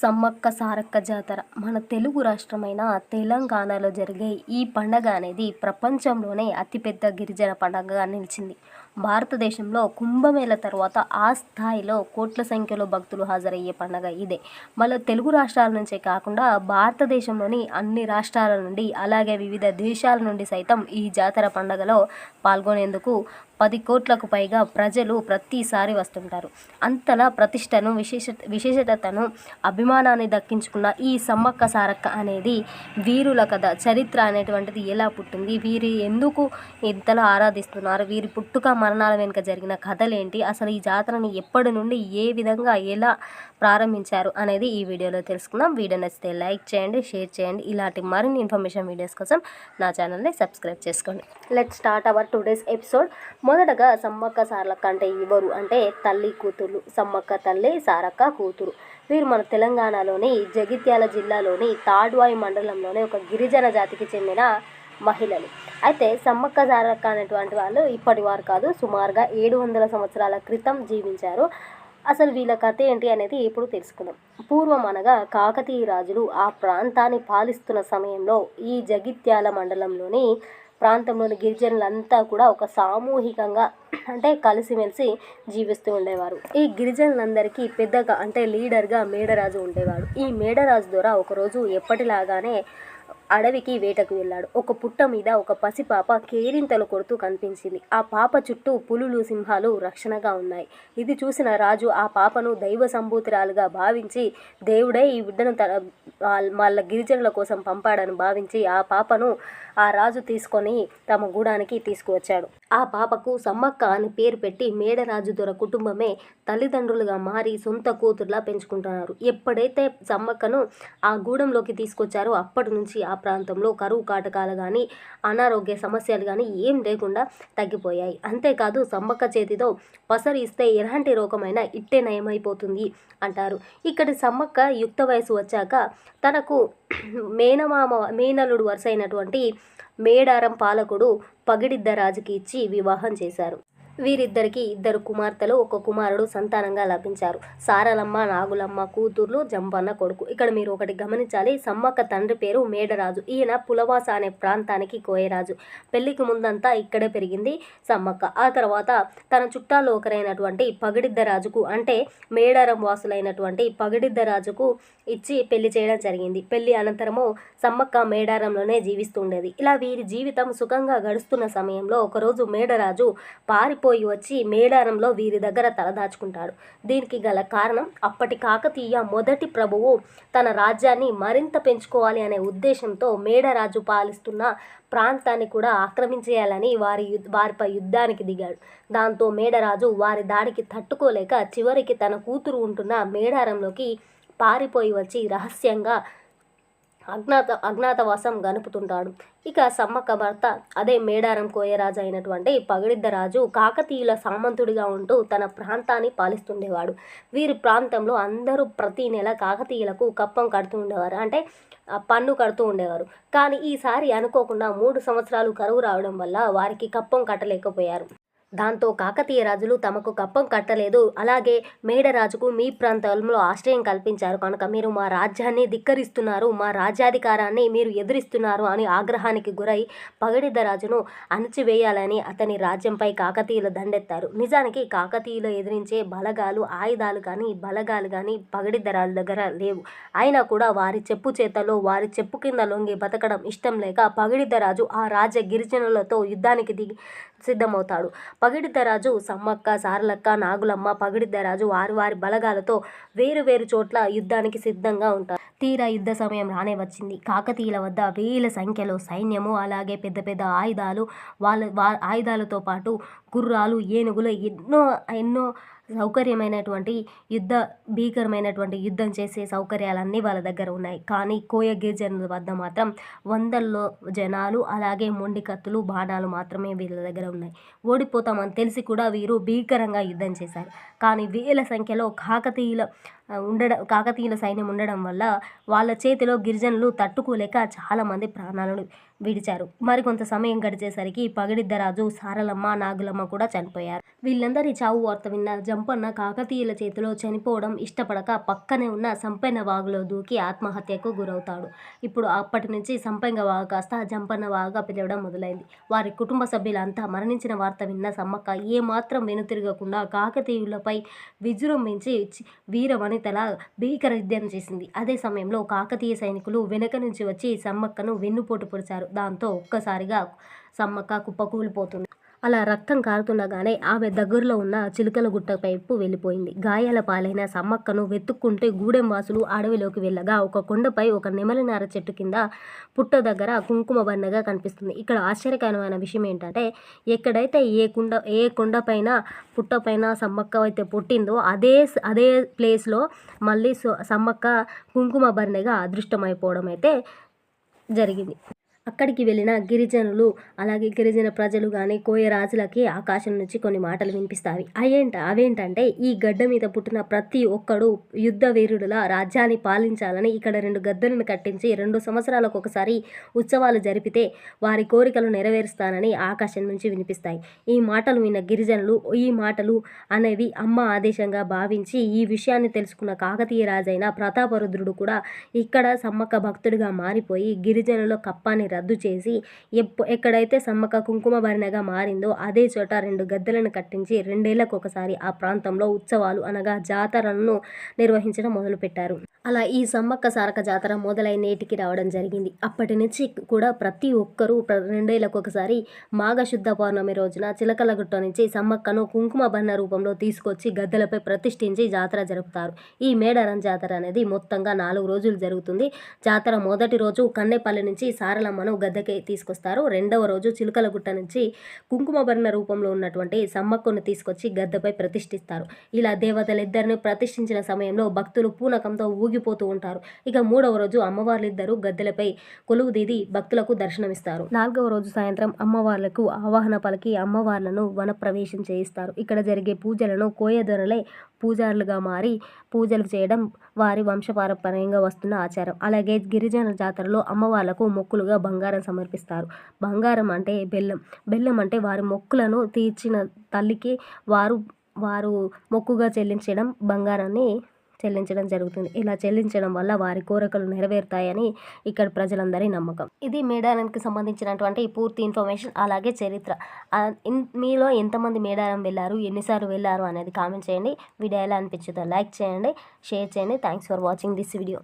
సమ్మక్క సారక్క జాతర మన తెలుగు రాష్ట్రమైన తెలంగాణలో జరిగే ఈ పండగ అనేది ప్రపంచంలోనే అతిపెద్ద గిరిజన పండగగా నిలిచింది. భారతదేశంలో కుంభమేళ తర్వాత ఆ స్థాయిలో కోట్ల సంఖ్యలో భక్తులు హాజరయ్యే పండగ ఇదే. మన తెలుగు రాష్ట్రాల నుంచే కాకుండా భారతదేశంలోని అన్ని రాష్ట్రాల నుండి అలాగే వివిధ దేశాల నుండి సైతం ఈ జాతర పండగలో పాల్గొనేందుకు 10 కోట్లకు పైగా ప్రజలు ప్రతిసారి వస్తుంటారు. అంతలా ప్రతిష్టను విశేషతను అభిమానాన్ని దక్కించుకున్న ఈ సమ్మక్క సారక్క అనేది వీరుల కథ. చరిత్ర అనేటువంటిది ఎలా పుట్టింది, వీరి ఎందుకు ఇంతలా ఆరాధిస్తున్నారు, వీరి పుట్టుక మరణాల వెనుక జరిగిన కథలేంటి, అసలు ఈ జాతరని ఎప్పటి నుండి ఏ విధంగా ఎలా ప్రారంభించారు అనేది ఈ వీడియోలో తెలుసుకుందాం. వీడియో నచ్చితే లైక్ చేయండి, షేర్ చేయండి. ఇలాంటి మరిన్ని ఇన్ఫర్మేషన్ వీడియోస్ కోసం నా ఛానల్ని సబ్స్క్రైబ్ చేసుకోండి. Let's start our today's episode. మొదటగా సమ్మక్క సారక్క అంటే ఎవరు అంటే తల్లి కూతురు. సమ్మక్క తల్లి, సారక్క కూతురు. వీరు మన తెలంగాణలోని జగిత్యాల జిల్లాలోని తాడ్వాయి మండలంలోని ఒక గిరిజన జాతికి చెందిన మహిళలు. అయితే సమ్మక్క సారక్క అనేటువంటి వాళ్ళు ఇప్పటి వారు కాదు, సుమారుగా 700 సంవత్సరాల క్రితం జీవించారు. అసలు వీళ్ళ కథ ఏంటి అనేది ఇప్పుడు తెలుసుకుందాం. పూర్వం అనగా కాకతీయ రాజులు ఆ ప్రాంతాన్ని పాలిస్తున్న సమయంలో ఈ జగిత్యాల మండలంలోని ప్రాంతంలోని గిరిజనులంతా కూడా ఒక సామూహికంగా అంటే కలిసిమెలిసి జీవిస్తూ ఉండేవారు. ఈ గిరిజనులందరికీ పెద్దగా అంటే లీడర్గా మేడరాజు ఉండేవాడు. ఈ మేడరాజు ద్వారా ఒకరోజు ఎప్పటిలాగానే అడవికి వేటకు వెళ్ళాడు. ఒక పుట్ట మీద ఒక పసిపాప కేరింతలు కొడుతూ కనిపించింది. ఆ పాప చుట్టూ పులులు, సింహాలు రక్షణగా ఉన్నాయి. ఇది చూసిన రాజు ఆ పాపను దైవ సంభూతురాలుగా భావించి దేవుడే ఈ బిడ్డను వాళ్ళ గిరిజనుల కోసం పంపాడని భావించి ఆ పాపను ఆ రాజు తీసుకొని తమ గూడానికి తీసుకువచ్చాడు. ఆ పాపకు సమ్మక్క అని పేరు పెట్టి మేడరాజు దొర కుటుంబమే తల్లిదండ్రులుగా మారి సొంత కూతురులా పెంచుకుంటున్నారు. ఎప్పుడైతే సమ్మక్కను ఆ గూడెంలోకి తీసుకొచ్చారో అప్పటి నుంచి ఆ ప్రాంతంలో కరువు కాటకాలు కానీ అనారోగ్య సమస్యలు కానీ ఏం లేకుండా తగ్గిపోయాయి. అంతేకాదు సమ్మక్క చేతితో పసరు ఇస్తే ఎలాంటి రోగమైనా ఇట్టే నయమైపోతుంది అంటారు. ఇక్కడి సమ్మక్క యుక్త వయసు వచ్చాక తనకు మేనలుడు వరుస అయినటువంటి మేడారం పాలకుడు పగిడిద్ద రాజుకి ఇచ్చి వివాహం చేశారు. వీరిద్దరికి 2 కుమార్తెలు, 1 కుమారుడు సంతానంగా లభించారు. సారలమ్మ, నాగులమ్మ కూతుర్లు, జంపన్న కొడుకు. ఇక్కడ మీరు ఒకటి గమనించాలి. సమ్మక్క తండ్రి పేరు మేడరాజు. ఈయన పులవాస అనే ప్రాంతానికి కోయరాజు. పెళ్లికి ముందంతా ఇక్కడే పెరిగింది సమ్మక్క. ఆ తర్వాత తన చుట్టాల్లో ఒకరైనటువంటి పగిడిద్ద రాజుకు అంటే మేడారం వాసులైనటువంటి పగిడిద్ద రాజుకు ఇచ్చి పెళ్లి చేయడం జరిగింది. పెళ్లి అనంతరము సమ్మక్క మేడారంలోనే జీవిస్తుండేది. ఇలా వీరి జీవితం సుఖంగా గడుస్తున్న సమయంలో ఒకరోజు మేడరాజు పారిపోయి వచ్చి మేడారంలో వీరి దగ్గర తలదాచుకుంటాడు. దీనికి గల కారణం అప్పటి కాకతీయ మొదటి ప్రభువు తన రాజ్యాన్ని మరింత పెంచుకోవాలి అనే ఉద్దేశంతో మేడరాజు పాలిస్తున్న ప్రాంతాన్ని కూడా ఆక్రమించేయాలని వారిపై యుద్ధానికి దిగాడు. దాంతో మేడరాజు వారి దాడికి తట్టుకోలేక చివరికి తన కూతురు ఉంటున్న మేడారంలోకి పారిపోయి వచ్చి రహస్యంగా అజ్ఞాతవాసం గనుపుతుంటాడు. ఇక సమ్మక్క భర్త అదే మేడారం కోయరాజు అయినటువంటి పగిడిద్ద రాజు కాకతీయుల సామంతుడిగా ఉంటూ తన ప్రాంతాన్ని పాలిస్తుండేవాడు. వీరి ప్రాంతంలో అందరూ ప్రతి నెల కాకతీయులకు కప్పం కడుతూ ఉండేవారు, అంటే పన్ను కడుతూ ఉండేవారు. కానీ ఈసారి అనుకోకుండా 3 సంవత్సరాలు కరువు రావడం వల్ల వారికి కప్పం కట్టలేకపోయారు. దాంతో కాకతీయ రాజులు తమకు కప్పం కట్టలేదు, అలాగే మేడరాజుకు మీ ప్రాంతంలో ఆశ్రయం కల్పించారు కనుక మీరు మా రాజ్యాన్ని ధిక్కరిస్తున్నారు, మా రాజ్యాధికారాన్ని మీరు ఎదురిస్తున్నారు అని ఆగ్రహానికి గురై పగిడిద్ద రాజును అణచివేయాలని అతని రాజ్యంపై కాకతీయులు దండెత్తారు. నిజానికి కాకతీయులు ఎదిరించే ఆయుధాలు కానీ పగిడిద్ద రాజు దగ్గర లేవు. అయినా కూడా వారి చెప్పు చేతల్లో వారి చెప్పు కింద లొంగి బతకడం ఇష్టం లేక పగిడిద్ద రాజు ఆ రాజ్య గిరిజనులతో యుద్ధానికి సిద్ధమవుతాడు. పగిడిద్ద రాజు, సమ్మక్క, సారలక్క, నాగులమ్మ, పగిడిద్ద రాజు వారి బలగాలతో వేరు చోట్ల యుద్ధానికి సిద్ధంగా ఉంటారు. తీరా యుద్ధ సమయం రానే వచ్చింది. కాకతీయుల వద్ద వేల సంఖ్యలో సైన్యము, అలాగే పెద్ద ఆయుధాలు, ఆయుధాలతో పాటు గుర్రాలు, ఏనుగులు, ఎన్నో భీకరమైనటువంటి యుద్ధం చేసే సౌకర్యాలన్నీ వాళ్ళ దగ్గర ఉన్నాయి. కానీ కోయ గిరిజనుల వద్ద మాత్రం వందల్లో జనాలు, అలాగే మొండి కత్తులు, బాణాలు మాత్రమే వీళ్ళ దగ్గర ఉన్నాయి. ఓడిపోతామని తెలిసి కూడా వీరు భీకరంగా యుద్ధం చేశారు. కానీ వేల సంఖ్యలో కాకతీయుల కాకతీయుల సైన్యం ఉండడం వల్ల వాళ్ళ చేతిలో గిరిజనులు తట్టుకోలేక చాలామంది ప్రాణాలను విడిచారు. మరికొంత సమయం గడిచేసరికి పగిడిద్దరాజు, సారలమ్మ, నాగులమ్మ కూడా చనిపోయారు. వీళ్ళందరి చావు వార్త విన్న జంపన్న కాకతీయుల చేతిలో చనిపోవడం ఇష్టపడక పక్కనే ఉన్న సంపెన వాగులో దూకి ఆత్మహత్యకు గురవుతాడు. ఇప్పుడు అప్పటి నుంచి సంపెంగ వాగు కాస్త జంపన్న వాగుగా పిలవడం మొదలైంది. వారి కుటుంబ సభ్యులంతా మరణించిన వార్త విన్న సమ్మక్క ఏమాత్రం వెనుతిరగకుండా కాకతీయులపై విజృంభించి వీరవనితల భీకర యుద్ధం చేసింది. అదే సమయంలో కాకతీయ సైనికులు వెనక నుంచి వచ్చి సమ్మక్కను వెన్నుపోటు పొడిచారు. దాంతో ఒక్కసారిగా సమ్మక్క కుప్పకూలిపోతుంది. అలా రక్తం కారుతుండగానే ఆమె దగ్గరలో ఉన్న చిలుకల గుట్ట వైపు వెళ్ళిపోయింది. గాయాల పాలైన సమ్మక్కను వెతుక్కుంటే గూడెం వాసులు అడవిలోకి వెళ్ళగా ఒక కొండపై ఒక నెమలినార చెట్టు కింద పుట్ట దగ్గర కుంకుమ బన్నగా కనిపిస్తుంది. ఇక్కడ ఆశ్చర్యకరమైన విషయం ఏంటంటే ఎక్కడైతే ఏ కొండపైన పుట్టపైన సమ్మక్క అయితే పుట్టిందో అదే ప్లేస్లో మళ్ళీ సమ్మక్క కుంకుమ బన్నెగా అదృష్టమైపోవడం అయితే జరిగింది. అక్కడికి వెళ్ళిన గిరిజనులు అలాగే గిరిజన ప్రజలు కానీ కోయ రాజులకి ఆకాశం నుంచి కొన్ని మాటలు వినిపిస్తాయి. అవేంటంటే ఈ గడ్డ మీద పుట్టిన ప్రతి ఒక్కడు యుద్ధ వీరుడుల రాజ్యాన్ని పాలించాలని ఇక్కడ 2 గద్దెలను కట్టించి 2 సంవత్సరాలకు ఒకసారి ఉత్సవాలు జరిపితే వారి కోరికలు నెరవేరుస్తానని ఆకాశం నుంచి వినిపిస్తాయి. ఈ మాటలు విన్న గిరిజనులు ఈ మాటలు అనేవి అమ్మ ఆదేశంగా భావించి ఈ విషయాన్ని తెలుసుకున్న కాకతీయ రాజైన ప్రతాపరుద్రుడు కూడా ఇక్కడ సమ్మక్క భక్తుడిగా మారిపోయి గిరిజనుల కప్పాన్ని రద్దు చేసి ఎక్కడైతే సమ్మక్క కుంకుమ భరణగా మారిందో అదే చోట 2 గద్దెలను కట్టించి 2 ఏళ్లకు ఒకసారి ఆ ప్రాంతంలో ఉత్సవాలు అనగా జాతరలను నిర్వహించడం మొదలుపెట్టారు. అలా ఈ సమ్మక్క సారక జాతర మొదలై నేటికి రావడం జరిగింది. అప్పటి నుంచి కూడా ప్రతి ఒక్కరూ 2 ఏళ్లకు ఒకసారి మాఘశుద్ధ పౌర్ణమి రోజున చిలకలగుట్ట నుంచి సమ్మక్కను కుంకుమ బన్న రూపంలో తీసుకొచ్చి గద్దెలపై ప్రతిష్ఠించి జాతర జరుపుతారు. ఈ మేడారం జాతర అనేది మొత్తంగా 4 రోజులు జరుగుతుంది. జాతర మొదటి రోజు కన్నెపల్లి నుంచి సారలమ్మను గద్దెకి తీసుకొస్తారు. రెండవ రోజు చిలుకలగుట్ట నుంచి కుంకుమ బన్న రూపంలో ఉన్నటువంటి సమ్మక్కను తీసుకొచ్చి గద్దెపై ప్రతిష్ఠిస్తారు. ఇలా దేవతలిద్దరిని ప్రతిష్ఠించిన సమయంలో భక్తులు పూనకంతో ఊగిపోతూ ఉంటారు. ఇక 3వ రోజు అమ్మవార్లిద్దరూ గద్దెలపై కొలువుదీరి భక్తులకు దర్శనమిస్తారు. 4వ రోజు సాయంత్రం అమ్మవార్లకు ఆవాహన పలికి అమ్మవార్లను వనప్రవేశం చేయిస్తారు. ఇక్కడ జరిగే పూజలను కోయదొరలే పూజారులుగా మారి పూజలు చేయడం వారి వంశపారంపర్యంగా వస్తున్న ఆచారం. అలాగే గిరిజన జాతరలో అమ్మవార్లకు మొక్కులుగా బంగారం సమర్పిస్తారు. బంగారం అంటే బెల్లం అంటే వారి మొక్కులను తీర్చిన తల్లికి వారు మొక్కుగా చెల్లించడం బంగారాన్ని చెల్లించడం జరుగుతుంది. ఇలా చెల్లించడం వల్ల వారి కోరికలు నెరవేరుతాయని ఇక్కడ ప్రజలందరి నమ్మకం. ఇది మేడారానికి సంబంధించినటువంటి పూర్తి ఇన్ఫర్మేషన్ అలాగే చరిత్ర. మీలో ఎంతమంది మేడారం వెళ్ళారు, ఎన్నిసార్లు వెళ్ళారు అనేది కామెంట్ చేయండి. వీడియో ఎలా అనిపించిందో లైక్ చేయండి, షేర్ చేయండి. Thanks for watching this video.